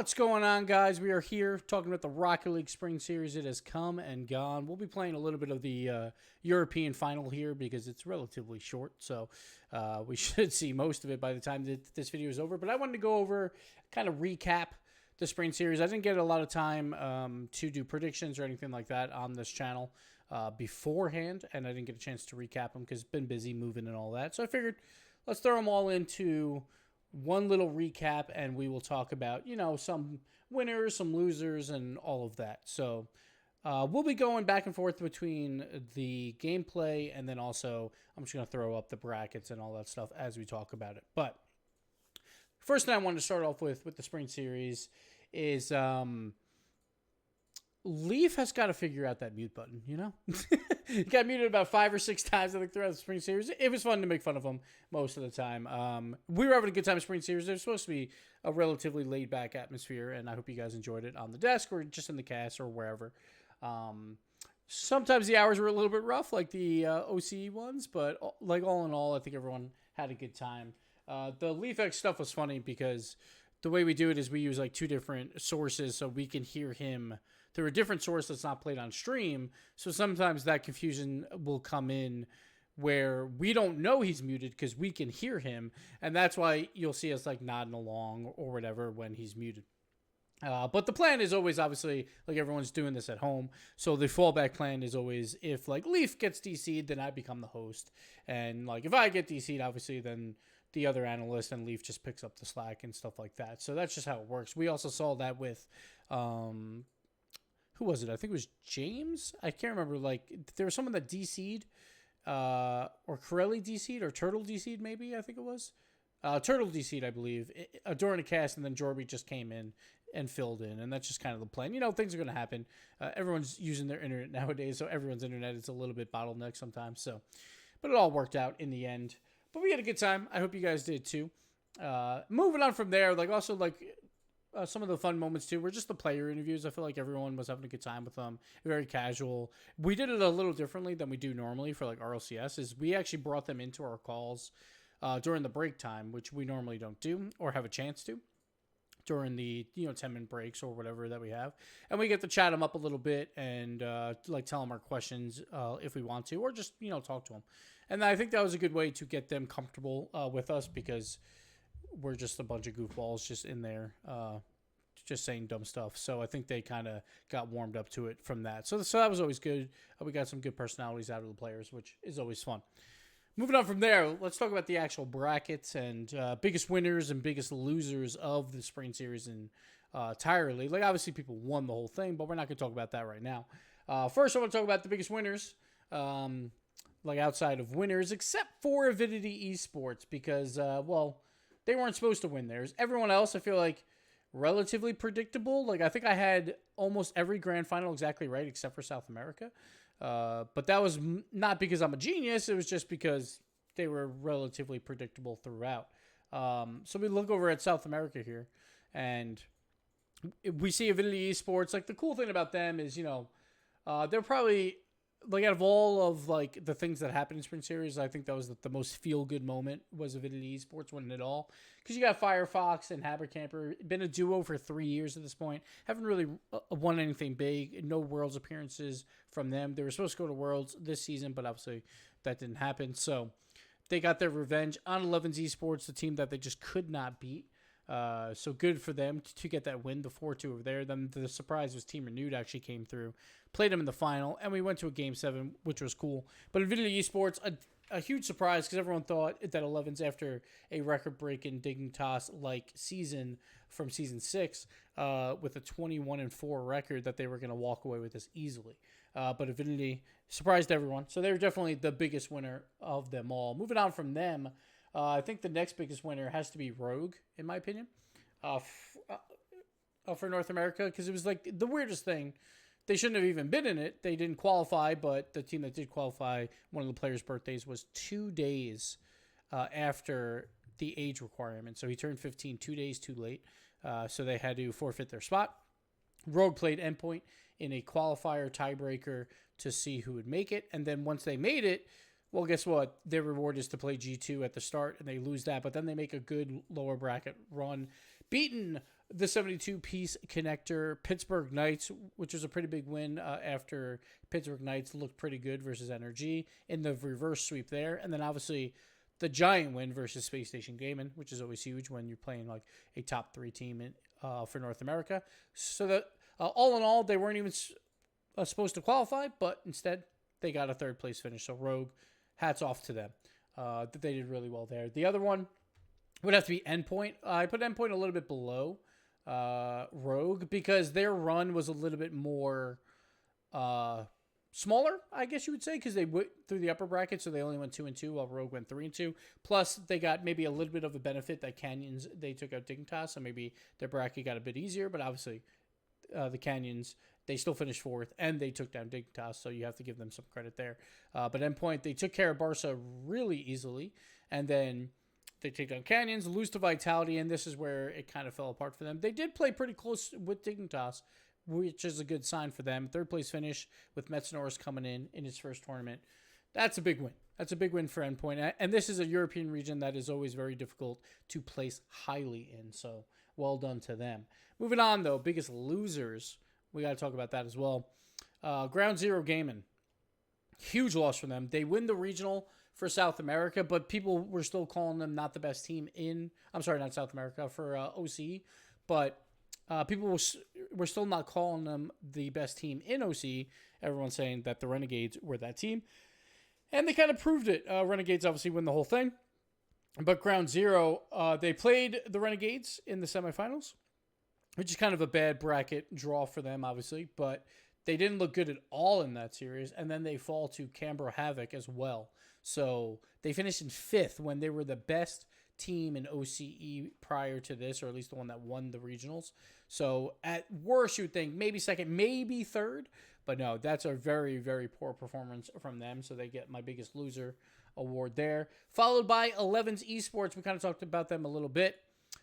What's going on, guys? We are here talking about the Rocket League Spring Series. It has come and gone. We'll be playing a little bit of the European final here because it's relatively short, so we should see most of it by the time that this video is over. But I wanted to go over, kind of recap the Spring Series. I didn't get a lot of time to do predictions or anything like that on this channel beforehand, and I didn't get a chance to recap them because it's been busy moving and all that. So I figured let's throw them all into one little recap, and we will talk about, some winners, some losers, and all of that. So we'll be going back and forth between the gameplay, and then also I'm just going to throw up the brackets and all that stuff as we talk about it. But first thing I wanted to start off with the Spring Series is Leaf has got to figure out that mute button, He got muted about 5 or 6 times, I think, throughout the Spring Series. It was fun to make fun of him most of the time. We were having a good time in Spring Series. It was supposed to be a relatively laid-back atmosphere, and I hope you guys enjoyed it on the desk or just in the cast or wherever. Sometimes the hours were a little bit rough, like the OCE ones, but all in all, I think everyone had a good time. The LeafX stuff was funny because the way we do it is we use like 2 different sources so we can hear him through a different source that's not played on stream. So sometimes that confusion will come in where we don't know he's muted because we can hear him. And that's why you'll see us like nodding along or whatever when he's muted. But the plan is always, obviously, like everyone's doing this at home. So the fallback plan is always, if like Leaf gets DC'd, then I become the host. And like if I get DC'd, obviously, then the other analyst and Leaf just picks up the slack and stuff like that. So that's just how it works. We also saw that with, who was it? I think it was James. I can't remember. Like there was someone that DC'd, or Corelli DC'd, or Turtle DC'd, maybe. I think it was Turtle DC'd, I believe, during a cast, and then Jorby just came in and filled in, and that's just kind of the plan. Things are going to happen. Everyone's using their internet nowadays, so everyone's internet is a little bit bottlenecked sometimes. So, but it all worked out in the end. But we had a good time. I hope you guys did too. Moving on from there, some of the fun moments too were just the player interviews. I feel like everyone was having a good time with them. Very casual. We did it a little differently than we do normally for like RLCS. Is we actually brought them into our calls during the break time, which we normally don't do or have a chance to during the 10-minute breaks or whatever that we have, and we get to chat them up a little bit and tell them our questions if we want to, or just talk to them. And I think that was a good way to get them comfortable with us because we're just a bunch of goofballs just in there just saying dumb stuff. So I think they kind of got warmed up to it from that. So that was always good. We got some good personalities out of the players, which is always fun. Moving on from there, let's talk about the actual brackets and biggest winners and biggest losers of the Spring Series entirely. Like, obviously, people won the whole thing, but we're not going to talk about that right now. First, I want to talk about the biggest winners, outside of winners, except for Avidity Esports, because, they weren't supposed to win theirs. Everyone else, I feel like, relatively predictable. Like, I think I had almost every grand final exactly right, except for South America. But that was not because I'm a genius. It was just because they were relatively predictable throughout. So we look over at South America here, and we see Avidity Esports. Like, the cool thing about them is, they're probably, like, out of all of, like, the things that happened in Spring Series, I think that was the most feel-good moment was Avidity Esports winning it all. Because you got Firefox and Habercamper, been a duo for 3 years at this point. Haven't really won anything big. No Worlds appearances from them. They were supposed to go to Worlds this season, but obviously that didn't happen. So they got their revenge on 11's Esports, the team that they just could not beat. So good for them to get that win, the 4-2 over there. Then the surprise was Team Renewed actually came through, played them in the final, and we went to a Game 7, which was cool. But Avidity Esports, a huge surprise because everyone thought that 11's, after a record-breaking Dignitas-like season from Season 6 with a 21-4 record, that they were going to walk away with this easily. But Avidity surprised everyone. So they were definitely the biggest winner of them all. Moving on from them, I think the next biggest winner has to be Rogue, in my opinion, for North America, because it was like the weirdest thing. They shouldn't have even been in it. They didn't qualify, but the team that did qualify, one of the players' birthdays was 2 days after the age requirement. So he turned 15 2 days too late, so they had to forfeit their spot. Rogue played Endpoint in a qualifier tiebreaker to see who would make it, and then once they made it, well, guess what? Their reward is to play G2 at the start, and they lose that, but then they make a good lower bracket run, beating the 72-piece connector, Pittsburgh Knights, which was a pretty big win after Pittsburgh Knights looked pretty good versus NRG in the reverse sweep there. And then obviously the giant win versus Space Station Gaming, which is always huge when you're playing like a top 3 team for North America. So that all in all, they weren't even supposed to qualify, but instead they got a 3rd place finish. So Rogue, hats off to them. They did really well there. The other one would have to be Endpoint. I put Endpoint a little bit below Rogue because their run was a little bit more smaller, I guess you would say, because they went through the upper bracket, so they only went 2-2 while Rogue went 3-2. Plus, they got maybe a little bit of a benefit that Canyons, they took out Dignitas, so maybe their bracket got a bit easier, but obviously the Canyons, they still finished 4th, and they took down Dignitas, so you have to give them some credit there. But Endpoint, they took care of Barca really easily, and then they take down Canyons, lose to Vitality, and this is where it kind of fell apart for them. They did play pretty close with Dignitas, which is a good sign for them. 3rd place finish with Metsonoris coming in his first tournament. That's a big win. That's a big win for Endpoint. And this is a European region that is always very difficult to place highly in, so well done to them. Moving on, though, biggest losers. We got to talk about that as well. Ground Zero Gaming. Huge loss for them. They win the regional for South America, but people were still calling them not the best team I'm sorry, not South America, for OC. But people were still not calling them the best team in OC. Everyone's saying that the Renegades were that team. And they kind of proved it. Renegades obviously win the whole thing. But Ground Zero, they played the Renegades in the semifinals, which is kind of a bad bracket draw for them, obviously. But they didn't look good at all in that series. And then they fall to Canberra Havoc as well. So they finished in 5th when they were the best team in OCE prior to this, or at least the one that won the regionals. So at worst, you would think maybe 2nd, maybe 3rd. But no, that's a very, very poor performance from them. So they get my biggest loser award there. Followed by 11's Esports. We kind of talked about them a little bit.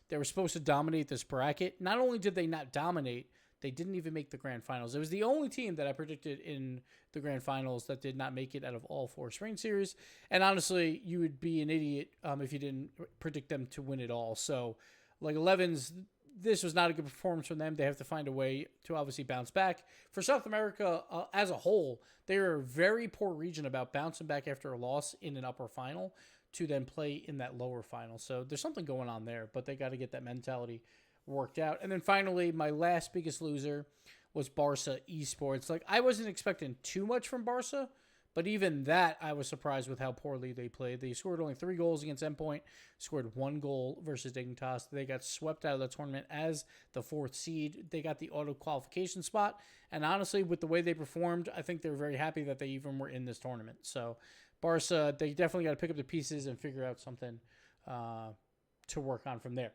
They were supposed to dominate this bracket. Not only did they not dominate, they didn't even make the grand finals. It was the only team that I predicted in the grand finals that did not make it out of all 4 spring series. And honestly, you would be an idiot if you didn't predict them to win it all. So, like 11's, this was not a good performance from them. They have to find a way to obviously bounce back. For South America as a whole, they are a very poor region about bouncing back after a loss in an upper final to then play in that lower final. So there's something going on there, but they got to get that mentality worked out. And then finally, my last biggest loser was Barca Esports. Like, I wasn't expecting too much from Barca, but even that, I was surprised with how poorly they played. They scored only 3 goals against Endpoint, scored 1 goal versus Dignitas. They got swept out of the tournament as the 4th seed. They got the auto qualification spot, and honestly, with the way they performed, I think they're very happy that they even were in this tournament. So Barca, they definitely got to pick up the pieces and figure out something to work on from there.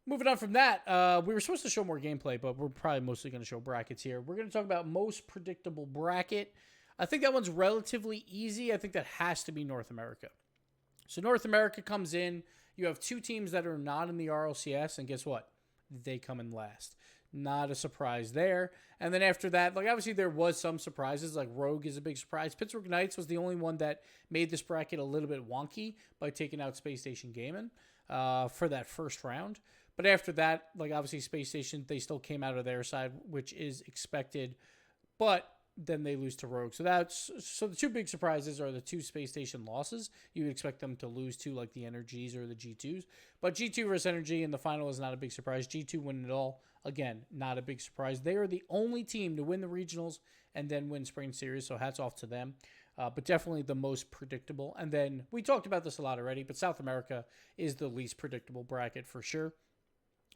Moving on from that, we were supposed to show more gameplay, but we're probably mostly going to show brackets here. We're going to talk about most predictable bracket. I think that one's relatively easy. I think that has to be North America. So North America comes in. You have 2 teams that are not in the RLCS, and guess what? They come in last. Not a surprise there. And then after that, like, obviously there was some surprises, like Rogue is a big surprise. Pittsburgh Knights was the only one that made this bracket a little bit wonky by taking out Space Station Gaming for that first round. But after that, like, obviously Space Station, they still came out of their side, which is expected. But then they lose to Rogue. So the 2 big surprises are the 2 Space Station losses. You would expect them to lose to, like, the NRGs or the G2s. But G2 versus NRG in the final is not a big surprise. G2 winning it all, again, not a big surprise. They are the only team to win the regionals and then win Spring Series, so hats off to them. But definitely the most predictable. And then we talked about this a lot already, but South America is the least predictable bracket for sure.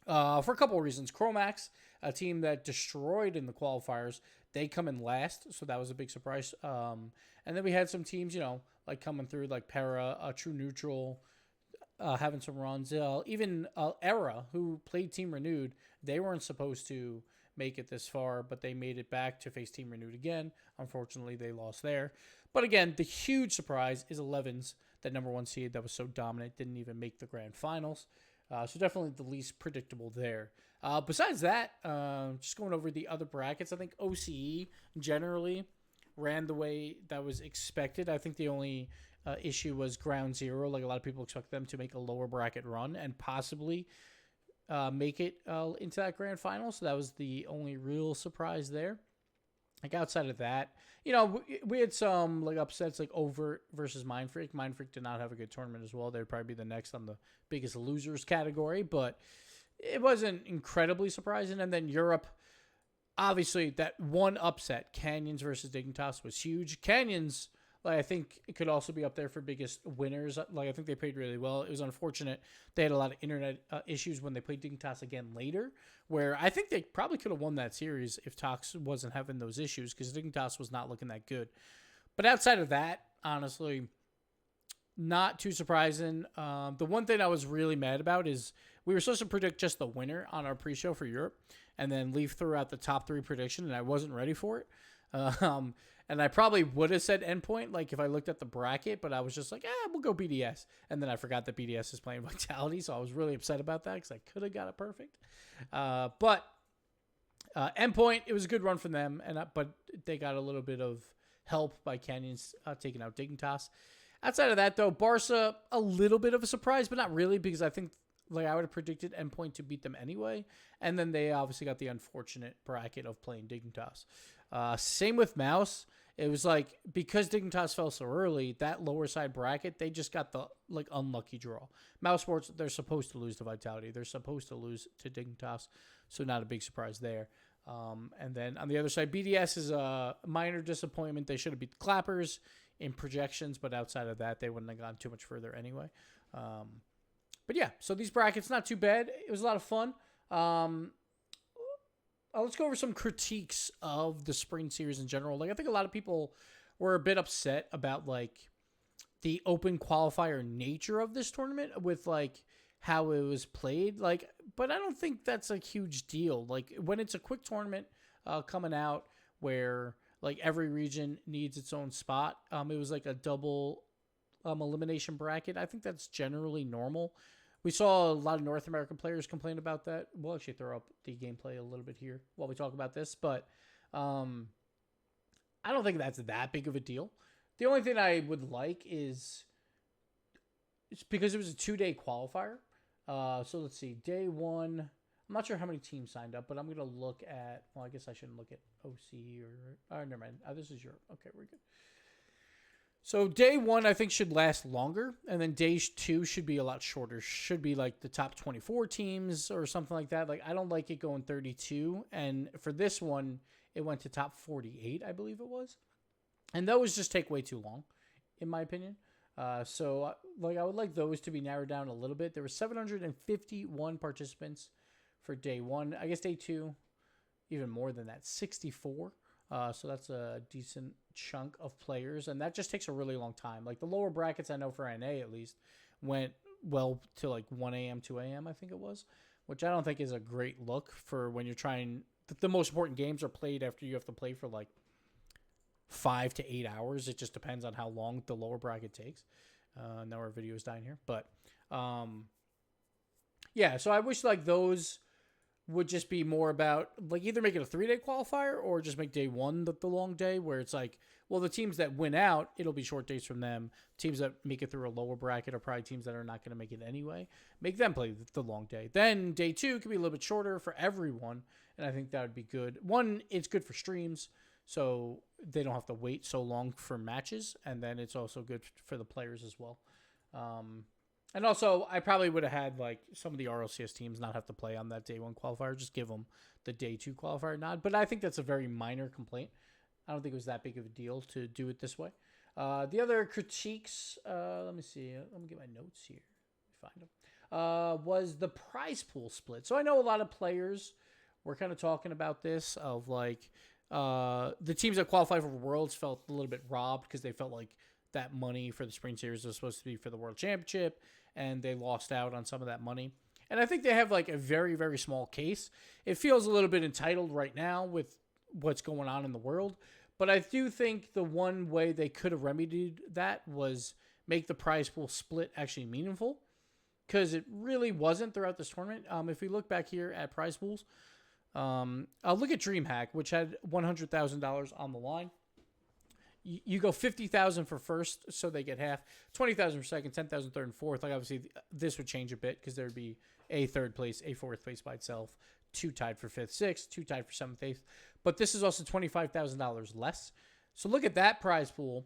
For a couple of reasons. Chromax, a team that destroyed in the qualifiers, they come in last, so that was a big surprise. And then we had some teams, like coming through, like Para, True Neutral, having some runs. Even Era, who played Team Renewed, they weren't supposed to make it this far, but they made it back to face Team Renewed again. Unfortunately, they lost there. But again, the huge surprise is 11's, that number 1 seed that was so dominant, didn't even make the grand finals. So definitely the least predictable there. Besides that, just going over the other brackets, I think OCE generally ran the way that was expected. I think the only issue was Ground Zero. Like, a lot of people expect them to make a lower bracket run and possibly make it into that grand final. So that was the only real surprise there. Like outside of that, we had some like upsets like Overt versus Mind Freak. Mind Freak did not have a good tournament as well. They'd probably be the next on the biggest losers category, but it wasn't incredibly surprising. And then Europe, obviously that one upset, Canyons versus Dignitas, was huge. Canyons, like, I think it could also be up there for biggest winners. Like, I think they played really well. It was unfortunate they had a lot of internet issues when they played Dignitas again later, where I think they probably could have won that series if Tox wasn't having those issues, because Dignitas was not looking that good. But outside of that, honestly, not too surprising. The one thing I was really mad about is we were supposed to predict just the winner on our pre-show for Europe, and then Leaf threw out the top 3 prediction, and I wasn't ready for it. And I probably would have said Endpoint, like if I looked at the bracket, but I was just like, we'll go BDS. And then I forgot that BDS is playing Vitality, so I was really upset about that because I could have got it perfect. But Endpoint, it was a good run from them, but they got a little bit of help by Canyons taking out Dignitas. Outside of that, though, Barca, a little bit of a surprise, but not really, because I think like I would have predicted Endpoint to beat them anyway. And then they obviously got the unfortunate bracket of playing Dignitas. Same with Mouse. It was like, because Dignitas fell so early, that lower side bracket, they just got the like unlucky draw. Mouse Sports, they're supposed to lose to Vitality. They're supposed to lose to Dignitas, so not a big surprise there. And then on the other side, BDS is a minor disappointment. They should have beat the Clappers in projections, but outside of that, they wouldn't have gone too much further anyway. But yeah, so these brackets, not too bad. It was a lot of fun. Let's go over some critiques of the spring series in general. Like, I think a lot of people were a bit upset about like the open qualifier nature of this tournament with like how it was played. Like, but I don't think that's a huge deal. Like, when it's a quick tournament coming out where like every region needs its own spot, it was like a double elimination bracket. I think that's generally normal. We saw a lot of North American players complain about that. We'll actually throw up the gameplay a little bit here while we talk about this, but I don't think that's that big of a deal. The only thing I would like is, it's because it was a 2-day qualifier. So let's see, day 1. I'm not sure how many teams signed up, but I'm going to look at, well, I guess I shouldn't look at OC or never mind. This is Europe. Okay, we're good. So day 1, I think, should last longer, and then day 2 should be a lot shorter. Should be like the top 24 teams or something like that. Like, I don't like it going 32, and for this one, it went to top 48, I believe it was. And those just take way too long, in my opinion. So, like, I would like those to be narrowed down a little bit. There were 751 participants for day 1. I guess day 2, even more than that, 64. So that's a decent chunk of players, and that just takes a really long time. Like the lower brackets, I know for NA at least, went well to like 1 a.m., 2 a.m., I think it was, which I don't think is a great look for when you're trying. The most important games are played after you have to play for like 5 to 8 hours. It just depends on how long the lower bracket takes. Now our video is dying here, but yeah, so I wish like those would just be more about like either make it a 3-day qualifier or just make day 1 the long day, where it's like, well, the teams that win out, it'll be short days from them. Teams that make it through a lower bracket are probably teams that are not going to make it anyway. Make them play the long day. Then day 2 could be a little bit shorter for everyone, and I think that would be good. One, it's good for streams, so they don't have to wait so long for matches, and then it's also good for the players as well. And also, I probably would have had like some of the RLCS teams not have to play on that day 1 qualifier. Just give them the day 2 qualifier nod. But I think that's a very minor complaint. I don't think it was that big of a deal to do it this way. The other critiques, let me see. Let me get my notes here. Find them. Was the prize pool split. So I know a lot of players were kind of talking about this of like the teams that qualify for Worlds felt a little bit robbed because they felt like that money for the Spring Series was supposed to be for the World Championship, and they lost out on some of that money. And I think they have like a very, very small case. It feels a little bit entitled right now with what's going on in the world, but I do think the one way they could have remedied that was make the prize pool split actually meaningful, because it really wasn't throughout this tournament. If we look back here at prize pools, I'll look at DreamHack, which had $100,000 on the line. you go 50,000 for first, so they get half. 20,000 for second, 10,000 third and fourth. Like obviously, this would change a bit because there would be a third place, a fourth place by itself, 2 tied for fifth, sixth, 2 tied for seventh, eighth. But this is also $25,000 less. So look at that prize pool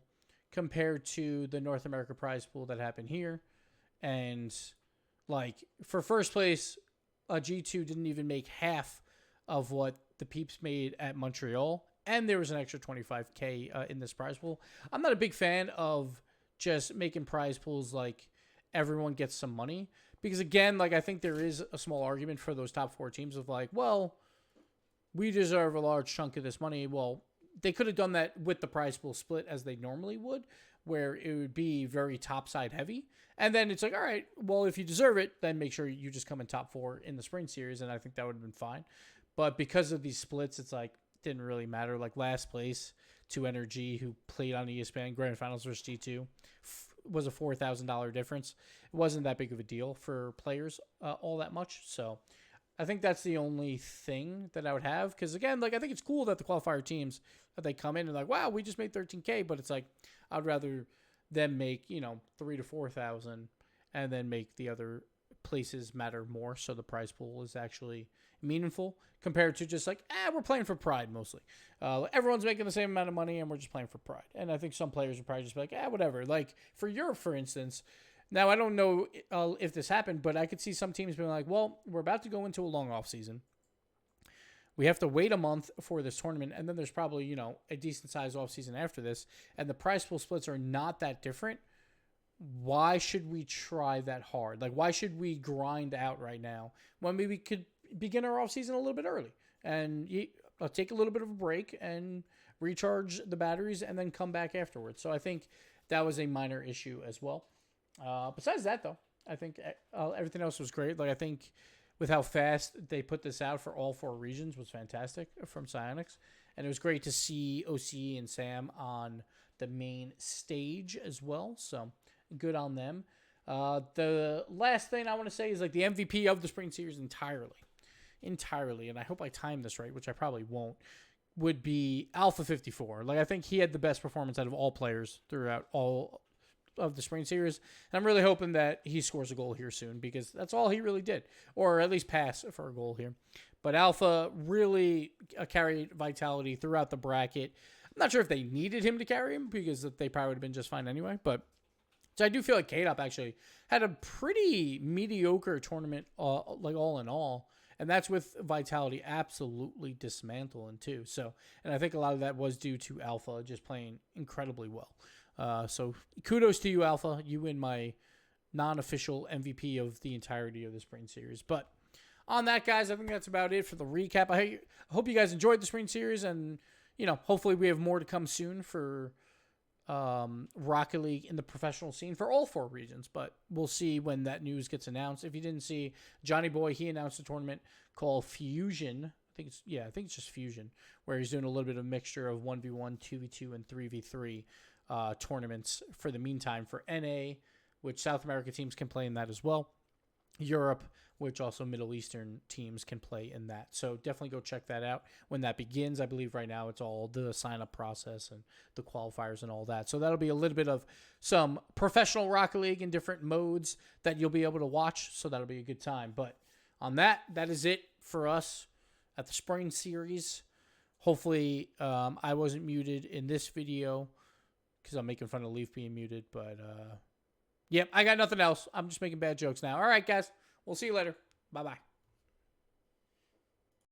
compared to the North America prize pool that happened here. And like for first place, a G2 didn't even make half of what the peeps made at Montreal. And there was an extra 25K in this prize pool. I'm not a big fan of just making prize pools like everyone gets some money. Because again, like I think there is a small argument for those top 4 teams of like, well, we deserve a large chunk of this money. Well, they could have done that with the prize pool split as they normally would, where it would be very topside heavy. And then it's like, all right, well, if you deserve it, then make sure you just come in top 4 in the spring series. And I think that would have been fine. But because of these splits, it's like, didn't really matter. Like last place to Energy, who played on ESPN Grand Finals versus G2, was a $4,000 difference. It wasn't that big of a deal for players all that much. So I think that's the only thing that I would have. Because again, like I think it's cool that the qualifier teams, that they come in and like, wow, we just made 13K. But it's like, I'd rather them make, 3,000 to 4,000 and then make the other places matter more. So the prize pool is actually meaningful compared to just like, we're playing for pride mostly. Everyone's making the same amount of money and we're just playing for pride. And I think some players would probably just be like, whatever. Like for Europe, for instance, now I don't know if this happened, but I could see some teams being like, well, we're about to go into a long off season. We have to wait a month for this tournament, and then there's probably, a decent sized off season after this, and the prize pool splits are not that different. Why should we try that hard? Like, why should we grind out right now when we could begin our off season a little bit early and take a little bit of a break and recharge the batteries and then come back afterwards? So I think that was a minor issue as well. Besides that, though, I think everything else was great. Like, I think with how fast they put this out for all 4 regions was fantastic from Psyonix. And it was great to see OC and Sam on the main stage as well. So good on them. The last thing I want to say is like the MVP of the spring series entirely, and I hope I timed this right, which I probably won't, would be Alpha 54. Like I think he had the best performance out of all players throughout all of the spring series. And I'm really hoping that he scores a goal here soon because that's all he really did, or at least pass for a goal here. But Alpha really carried Vitality throughout the bracket. I'm not sure if they needed him to carry him because they probably would have been just fine anyway. But so I do feel like K-Dop actually had a pretty mediocre tournament, like all in all. And that's with Vitality absolutely dismantling too. So, and I think a lot of that was due to Alpha just playing incredibly well. So kudos to you, Alpha. You win my non-official MVP of the entirety of the spring series. But on that, guys, I think that's about it for the recap. I hope you guys enjoyed the spring series, and hopefully we have more to come soon for Rocket League in the professional scene for all 4 regions. But we'll see when that news gets announced. If you didn't see, Johnny Boy, he announced a tournament called Fusion. I think it's just Fusion, where he's doing a little bit of a mixture of 1v1, 2v2, and 3v3 tournaments for the meantime for NA, which South America teams can play in that as well. Europe, which also Middle Eastern teams can play in that. So definitely go check that out when that begins. I believe right now it's all the sign-up process and the qualifiers and all that. So that'll be a little bit of some professional Rocket League in different modes that you'll be able to watch. So that'll be a good time. But on that is it for us at the spring series. Hopefully I wasn't muted in this video because I'm making fun of Leaf being muted. But, yep, I got nothing else. I'm just making bad jokes now. All right, guys. We'll see you later. Bye-bye.